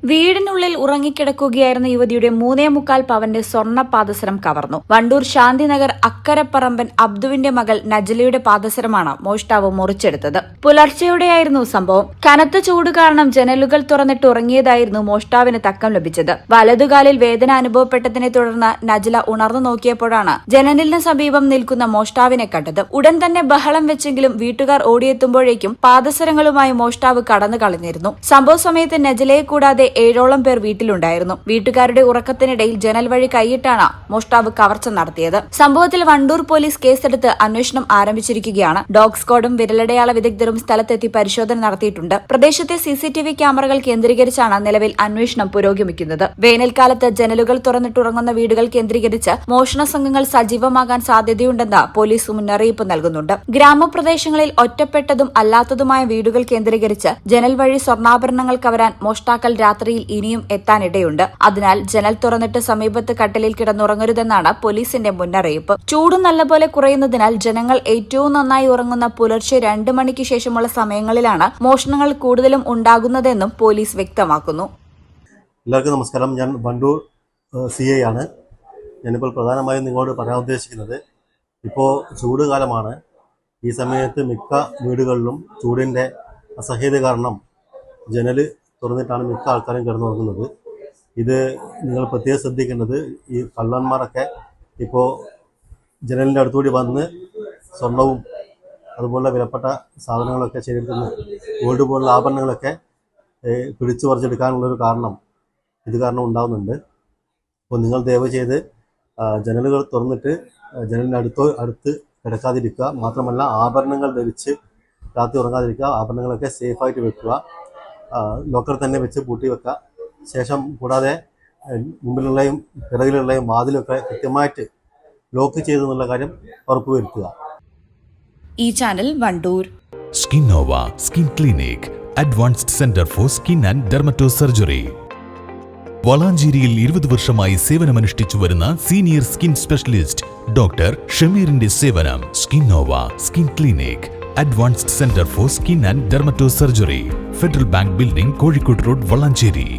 വീടിനുള്ളിൽ ഉറങ്ങിക്കിടക്കുകയായിരുന്ന യുവതിയുടെ 3.25 പവന്റെ സ്വർണ്ണ പാദസരം കവർന്നു. വണ്ടൂർ ശാന്തിനഗർ അക്കരപ്പറമ്പൻ അബ്ദുവിന്റെ മകൾ നജലയുടെ പാദസരമാണ് മോഷ്ടാവ് മുറിച്ചെടുത്തത്. പുലർച്ചെയോടെയായിരുന്നു സംഭവം. കനത്ത ചൂട് കാരണം ജനലുകൾ തുറന്നിട്ട് ഉറങ്ങിയതായിരുന്നു മോഷ്ടാവിന് തക്കം ലഭിച്ചത്. വലതുകാലിൽ വേദന അനുഭവപ്പെട്ടതിനെ തുടർന്ന് നജല ഉണർന്നു നോക്കിയപ്പോഴാണ് ജനലിന് സമീപം നിൽക്കുന്ന മോഷ്ടാവിനെ കണ്ടത്. ഉടൻ തന്നെ ബഹളം വെച്ചെങ്കിലും വീട്ടുകാർ ഓടിയെത്തുമ്പോഴേക്കും പാദസരങ്ങളുമായി മോഷ്ടാവ് കടന്നു കളഞ്ഞിരുന്നു. സംഭവ സമയത്ത് നജലയെ കൂടാതെ 7ഓളം പേർ വീട്ടിലുണ്ടായിരുന്നു. വീട്ടുകാരുടെ ഉറക്കത്തിനിടയിൽ ജനൽ വഴി കൈയിട്ടാണ് മോഷ്ടാവ് കവർച്ച നടത്തിയത്. സംഭവത്തിൽ വണ്ടൂർ പോലീസ് കേസെടുത്ത് അന്വേഷണം ആരംഭിച്ചിരിക്കുകയാണ്. ഡോഗ് സ്ക്വാഡും വിരലടയാള വിദഗ്ധരും സ്ഥലത്തെത്തി പരിശോധന നടത്തിയിട്ടുണ്ട്. പ്രദേശത്തെ CCTV ക്യാമറകൾ കേന്ദ്രീകരിച്ചാണ് നിലവിൽ അന്വേഷണം പുരോഗമിക്കുന്നത്. വേനൽക്കാലത്ത് ജനലുകൾ തുറന്നിട്ടുറങ്ങുന്ന വീടുകൾ കേന്ദ്രീകരിച്ച് മോഷണ സംഘങ്ങൾ സജീവമാകാൻ സാധ്യതയുണ്ടെന്ന് പോലീസ് മുന്നറിയിപ്പ് നൽകുന്നുണ്ട്. ഗ്രാമപ്രദേശങ്ങളിൽ ഒറ്റപ്പെട്ടതും അല്ലാത്തതുമായ വീടുകൾ കേന്ദ്രീകരിച്ച് ജനൽ വഴി സ്വർണ്ണാഭരണങ്ങൾ കവരാൻ മോഷ്ടാക്കൾ രാത്രിയിൽ ഇനിയും എത്താനിടയുണ്ട്. അതിനാൽ ജനൽ തുറന്നിട്ട് സമീപത്ത് കട്ടിലിൽ കിടന്നുറങ്ങരുതെന്നാണ് പോലീസിന്റെ മുന്നറിയിപ്പ്. ചൂട് നല്ലപോലെ കുറയുന്നതിനാൽ ജനങ്ങൾ ഏറ്റവും നന്നായി ഉറങ്ങുന്ന പുലർച്ചെ 2 മണിക്ക് ശേഷമുള്ള സമയങ്ങളിലാണ് മോഷണങ്ങൾ കൂടുതലും ഉണ്ടാകുന്നതെന്നും പോലീസ് വ്യക്തമാക്കുന്നു. എല്ലാവർക്കും നമസ്കാരം. ഞാൻ വണ്ടൂർ CI ആണ്. ഞാനിപ്പോൾ പ്രധാനമായും നിങ്ങളോട് പറയാൻ ഉദ്ദേശിക്കുന്നത്, ഇപ്പോൾ ചൂട് കാലമാണ്. ഈ സമയത്ത് മിക്ക വീടുകളിലും ചൂടിൻ്റെ അസഹ്യത കാരണം ജനൽ തുറന്നിട്ടാണ് മിക്ക ആൾക്കാരും കിടന്നുറങ്ങുന്നത്. ഇത് നിങ്ങൾ പ്രത്യേകം ശ്രദ്ധിക്കേണ്ടത്, ഈ കള്ളന്മാരൊക്കെ ഇപ്പോൾ ജനലിൻ്റെ അടുത്തുകൂടി വന്ന് സ്വർണവും അതുപോലെ വിലപ്പെട്ട സാധനങ്ങളൊക്കെ ശേഖരിക്കുന്നു. ഗോൾഡ് പോലുള്ള ആഭരണങ്ങളൊക്കെ പിടിച്ചു പറിച്ചെടുക്കാനുള്ളൊരു ഇത് കാരണം ഉണ്ടാകുന്നുണ്ട്. അപ്പോൾ നിങ്ങൾ ദയവ് ചെയ്ത് ജനലുകൾ തുറന്നിട്ട് ജനലിൻ്റെ അടുത്ത് കിടക്കാതിരിക്കുക. മാത്രമല്ല ആഭരണങ്ങൾ ധരിച്ച് രാത്രി ഉറങ്ങാതിരിക്കുക. ആഭരണങ്ങളൊക്കെ സേഫായിട്ട് വെക്കുക. ലോക്കർ തന്നെ വെച്ച് പൂട്ടി വെക്കുക. ശേഷം കൂടാതെ മുമ്പിലുള്ളയും പിറകിലുള്ളയും വാതിലൊക്കെ കൃത്യമായിട്ട് ലോക്ക് ചെയ്തെന്നുള്ള കാര്യം ഉറപ്പുവരുത്തുക. ഈ channel Wandoor Skinnova skin clinic, advanced centre for skin and dermato surgery. വളാഞ്ചേരിയിൽ 20 വർഷമായി സേവനമനുഷ്ഠിച്ചു വരുന്ന സീനിയർ സ്കിൻ സ്പെഷ്യലിസ്റ്റ് ഡോക്ടർ ഷമീറിന്റെ സേവനം. Skinnova skin clinic, advanced centre for skin and dermato surgery, Federal Bank building, Kozhikode road, Valanchery.